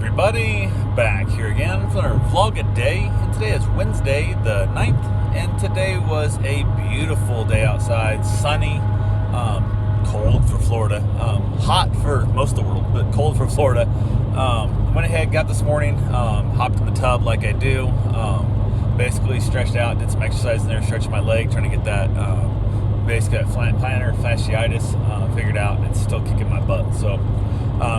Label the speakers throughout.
Speaker 1: everybody, back here again for our vlog a day, and today is Wednesday the 9th, and today was a beautiful day outside, sunny, cold for Florida, hot for most of the world, but cold for Florida. Went ahead, got this morning, hopped in the tub like I do, basically stretched out, did some exercise in there, stretching my leg, trying to get that, basically that plantar fasciitis figured out, and it's still kicking my butt, so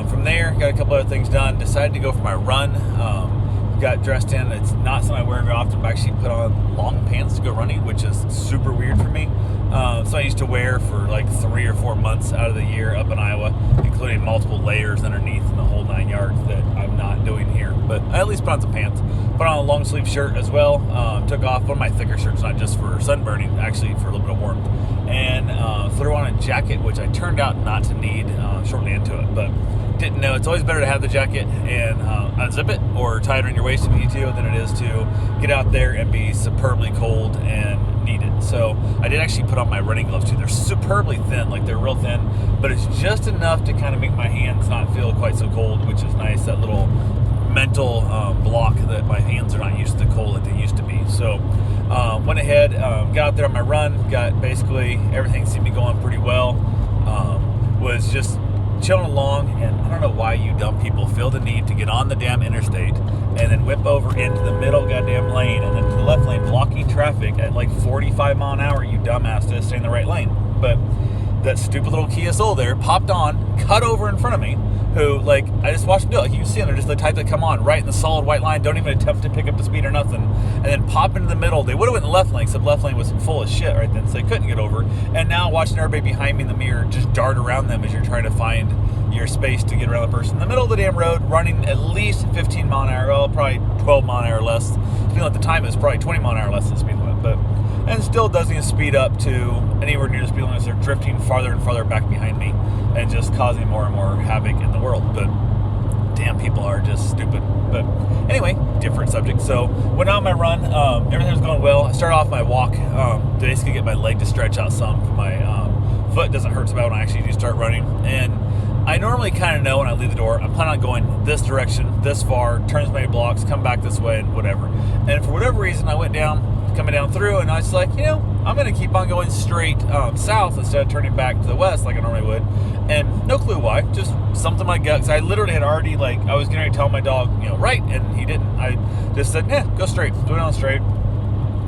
Speaker 1: from there, got a couple other things done, decided to go for my run, got dressed in. It's not something I wear very often, but I actually put on long pants to go running, which is super weird for me. So I used to wear for like 3 or 4 months out of the year up in Iowa, including multiple layers underneath and the whole 9 yards that I'm not doing here. But I at least put on some pants. Put on a long sleeve shirt as well. Took off one of my thicker shirts, not just for sunburning, actually for a little bit of warmth. And threw on a jacket, which I turned out not to need shortly into it. But didn't know. It's always better to have the jacket and unzip it or tie it around your waist if you need to than it is to get out there and be superbly cold and need it. So I did actually put on my running gloves too. They're superbly thin, like they're real thin, but it's just enough to kind of make my hands not feel quite so cold, which is nice. That little mental block that my hands are not used to the cold that they used to be. So went ahead, got out there on my run, got basically everything seemed to be going pretty well. Was just chilling along, and I don't know why you dumb people feel the need to get on the damn interstate and then whip over into the middle goddamn lane and then to the left lane, blocking traffic at like 45 mile an hour, you dumbass, to stay in the right lane. But that stupid little Kia Soul there popped on, cut over in front of me, who, like, I just watched them do it. Like, you can see them, they're just the type that come on right in the solid white line, don't even attempt to pick up the speed or nothing, and then pop into the middle. They would have went in the left lane, except left lane was full of shit right then, so they couldn't get over. And now watching everybody behind me in the mirror just dart around them as you're trying to find your space to get around the person in the middle of the damn road, running at least 15 mile an hour, well, probably 12 mile an hour less. Depending on the time, it's probably 20 mile an hour less than the speed limit, but, and still doesn't even speed up to anywhere near the speed limit. They're drifting farther and farther back behind me and just causing more and more havoc in the world. But damn, people are just stupid. But anyway, different subject. So went on my run, everything was going well. I started off my walk to basically get my leg to stretch out some. My foot doesn't hurt so bad when I actually do start running. And I normally kind of know when I leave the door, I'm planning on going this direction, this far, turn as many blocks, come back this way, and whatever. And for whatever reason, I went down, coming down through, and I was like, you know, I'm going to keep on going straight south instead of turning back to the west like I normally would. And no clue why, just something in my gut. Because I literally had already, like, I was going to tell my dog, you know, right, and he didn't. I just said, yeah, go straight, go down straight.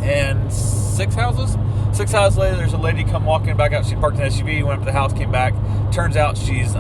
Speaker 1: And 6 houses later, there's a lady come walking back out. She parked an SUV, went up to the house, came back. Turns out she's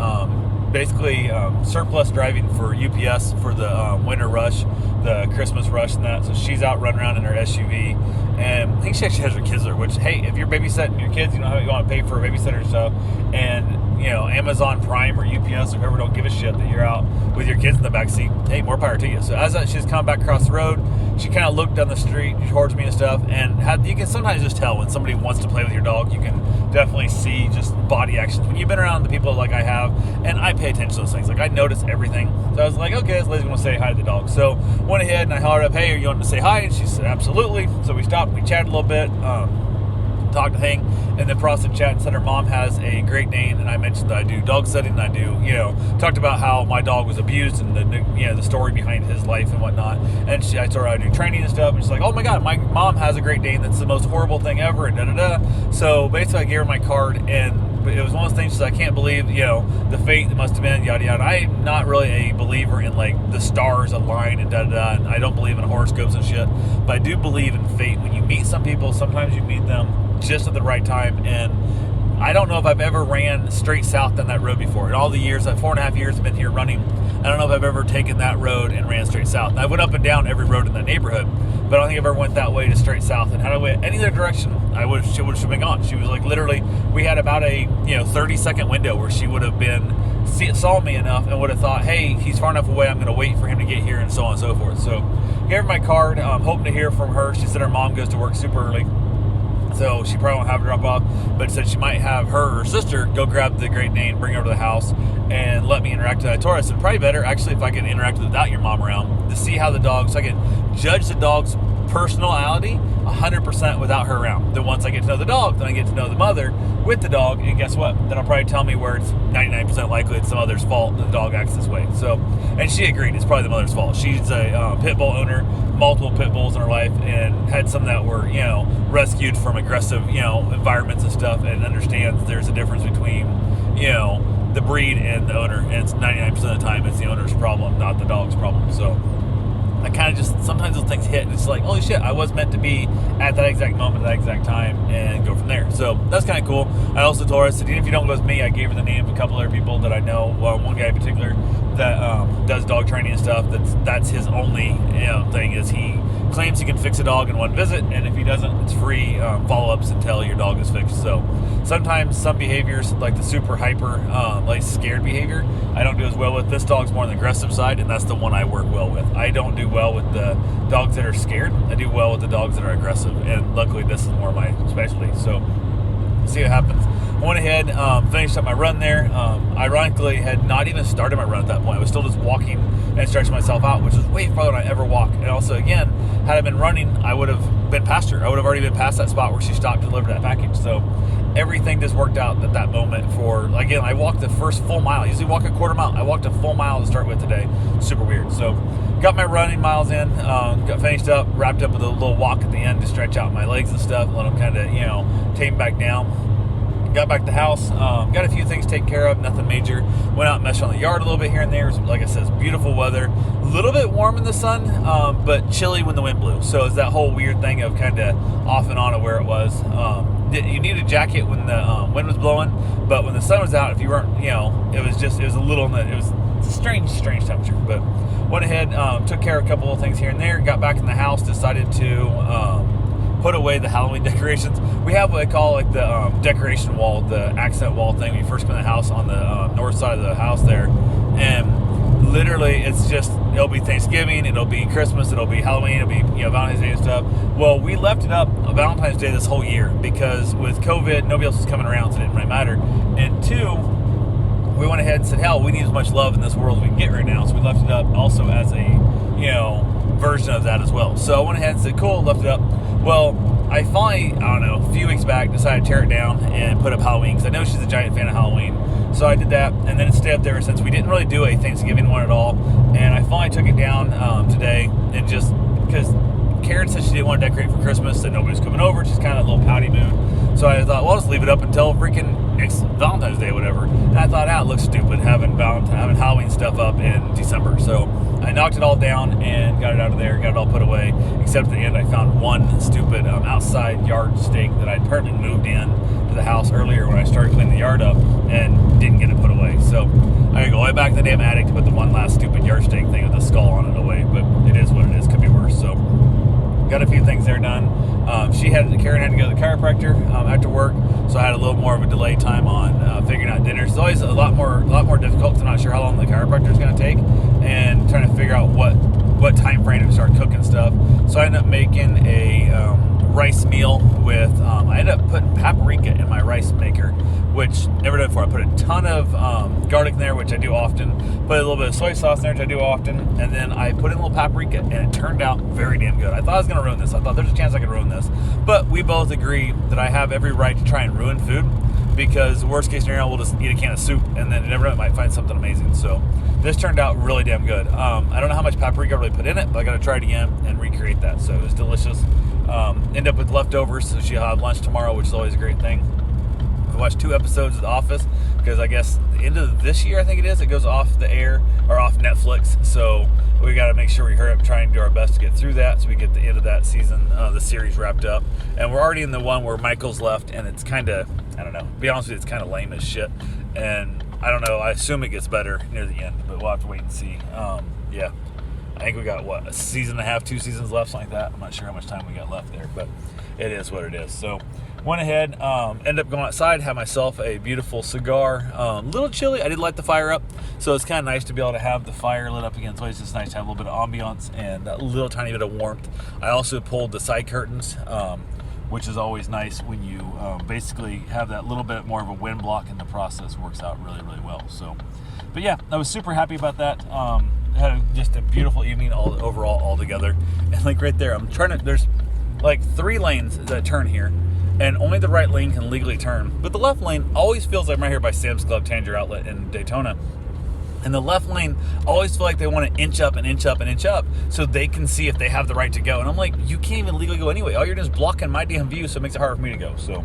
Speaker 1: basically surplus driving for UPS for the winter rush, the Christmas rush and that. So she's out running around in her SUV. And I think she actually has her kids there, which, hey, if you're babysitting your kids, you know how you want to pay for a babysitter and stuff. And, you know, Amazon Prime or UPS or whoever don't give a shit that you're out with your kids in the backseat. Hey, more power to you. So as she's coming back across the road, she kind of looked down the street towards me and stuff, and you can sometimes just tell when somebody wants to play with your dog. You can definitely see just body actions. When you've been around the people like I have, and I pay attention to those things. Like, I notice everything. So I was like, okay, this lady's going to say hi to the dog. So went ahead and I hollered up, hey, are you wanting to say hi? And she said, absolutely. So we stopped, we chatted a little bit, talked to hang, and then process chat and said her mom has a Great Dane, and I mentioned that I do dog sitting, and I do, you know, talked about how my dog was abused and the story behind his life and whatnot. And I told her I do training and stuff, and she's like, oh my god, my mom has a Great Dane that's the most horrible thing ever, and da-da-da. So basically I gave her my card, and it was one of those things, I can't believe, you know, the fate that must have been, yada yada. I'm not really a believer in, like, the stars align and da-da-da, and I don't believe in horoscopes and shit, but I do believe in fate. When you meet some people, sometimes you meet them just at the right time, and I don't know if I've ever ran straight south down that road before. In all the years, 4.5 years I've been here running, I don't know if I've ever taken that road and ran straight south. And I went up and down every road in that neighborhood, but I don't think I've ever went that way to straight south. And had I went any other direction, she would have been gone. She was like, literally, we had about a 30-second window where she would have saw me enough and would have thought, hey, he's far enough away, I'm going to wait for him to get here, and so on and so forth. So gave her my card, hoping to hear from her. She said her mom goes to work super early, so she probably won't have her drop off, but said she might have her or her sister go grab the Great Dane, bring her to the house, and let me interact with it. I told her, I said, probably better, actually, if I can interact with it without your mom around, to see how the dog, so I can judge the dog's personality 100% without her around. Then once I get to know the dog, then I get to know the mother with the dog, and guess what? Then I'll probably tell me where it's 99% likely it's the mother's fault that the dog acts this way. So, and she agreed, it's probably the mother's fault. She's a pit bull owner, multiple pit bulls in her life, and had some that were, rescued from aggressive, environments and stuff, and understands there's a difference between, the breed and the owner, and it's 99% of the time it's the owner's problem, not the dog's problem. So I kind of just, sometimes those things hit, and it's like, holy shit, I was meant to be at that exact moment, at that exact time, and go from there. So that's kind of cool. I also told her, I said, even if you don't go with me, I gave her the name of a couple other people that I know. Well, one guy in particular that does dog training and stuff. That's his only thing, is he claims he can fix a dog in one visit, and if he doesn't, it's free follow-ups until your dog is fixed. So sometimes some behaviors, like the super hyper, like scared behavior, I don't do as well with. This dog's more on the aggressive side, and that's the one I work well with. I don't do well with the dogs that are scared. I do well with the dogs that are aggressive, and luckily this is more my specialty. So see what happens. I went ahead, finished up my run there. Ironically, had not even started my run at that point. I was still just walking and stretching myself out, which was way farther than I ever walk. And also, again, had I been running, I would have been past her. I would have already been past that spot where she stopped to deliver that package. So everything just worked out at that moment. For, again, I walked the first full mile. I usually walk a quarter mile. I walked a full mile to start with today. Super weird. So got my running miles in, got finished up, wrapped up with a little walk at the end to stretch out my legs and stuff, let them kind of, tame back down. Got back to the house, got a few things taken care of, nothing major. Went out and meshed on the yard a little bit here and there. It was, like I said, it's beautiful weather. A little bit warm in the sun, but chilly when the wind blew. So it's that whole weird thing of kind of off and on of where it was. You needed a jacket when the wind was blowing, but when the sun was out, if you weren't, it was a little, it was a strange temperature. But went ahead, took care of a couple of things here and there, got back in the house, decided to put away the Halloween decorations. We have what I call like the decoration wall, the accent wall thing. When you first come in the house on the north side of the house there, and literally it's just, it'll be Thanksgiving, it'll be Christmas, it'll be Halloween, it'll be Valentine's Day and stuff. Well, we left it up on Valentine's Day this whole year because with COVID, nobody else was coming around, so it didn't really matter. And two, we went ahead and said, hell, we need as much love in this world as we can get right now. So we left it up also as a version of that as well. So I went ahead and said, cool, left it up. Well, I finally, a few weeks back, decided to tear it down and put up Halloween, because I know she's a giant fan of Halloween. So I did that, and then it stayed up there since we didn't really do a Thanksgiving one at all. And I finally took it down today, and just because Karen said she didn't want to decorate for Christmas, that nobody's coming over, she's kind of a little pouty mood. So I thought, well, I'll just leave it up until freaking next Valentine's Day or whatever. And I thought, it looks stupid having Halloween stuff up in December. So I knocked it all down and got it out of there, got it all put away, except at the end I found one stupid outside yard stake that I'd apparently moved in to the house earlier when I started cleaning the yard up and didn't get it put away. So I gotta go way back to the damn attic to put the one last stupid yard stake thing with the skull on it away, but it is what it is, could be worse. So got a few things there done. Karen had to go to the chiropractor after work, so I had a little more of a delay time on figuring out dinner. It's always a lot more difficult because I'm not sure how long the chiropractor is going to take, and trying to figure out what time frame to start cooking stuff. So I ended up making a rice meal with, I ended up putting paprika in my rice maker, which never done before. I put a ton of garlic in there, which I do often, put a little bit of soy sauce in there, which I do often, and then I put in a little paprika, and it turned out very damn good. I thought I was going to ruin this. I thought there's a chance I could ruin this, but we both agree that I have every right to try and ruin food, because worst case scenario, we'll just eat a can of soup, and then never might find something amazing. So this turned out really damn good. I don't know how much paprika I really put in it, but I got to try it again and recreate that. So it was delicious. End up with leftovers, so she'll have lunch tomorrow, which is always a great thing. I watched 2 episodes of The Office, because I guess the end of this year, I think it goes off the air, or off Netflix, so we got to make sure we hurry up and try and do our best to get through that, so we get the end of that season, the series wrapped up. And we're already in the one where Michael's left, and it's kind of, I don't know, to be honest with you, it's kind of lame as shit, and I don't know, I assume it gets better near the end, but we'll have to wait and see. Yeah. I think we got, a season and a half, 2 seasons left, something like that. I'm not sure how much time we got left there, but it is what it is. So went ahead, ended up going outside, had myself a beautiful cigar. A little chilly. I did light the fire up, so it's kind of nice to be able to have the fire lit up again. It's always just nice to have a little bit of ambiance and a little tiny bit of warmth. I also pulled the side curtains, which is always nice when you basically have that little bit more of a wind block in the process. Works out really, really well. So, but yeah, I was super happy about that. had just a beautiful evening all together. And like right there, there's like 3 lanes that turn here, and only the right lane can legally turn. But the left lane always feels like I'm right here by Sam's Club Tanger Outlet in Daytona. And the left lane always feel like they want to inch up and inch up and inch up so they can see if they have the right to go. And I'm like, you can't even legally go anyway. All you're doing is blocking my damn view, so it makes it harder for me to go. So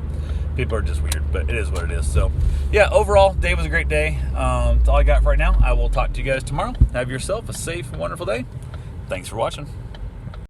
Speaker 1: people are just weird, but it is what it is. So yeah, overall, day was a great day. That's all I got for right now. I will talk to you guys tomorrow. Have yourself a safe, wonderful day. Thanks for watching.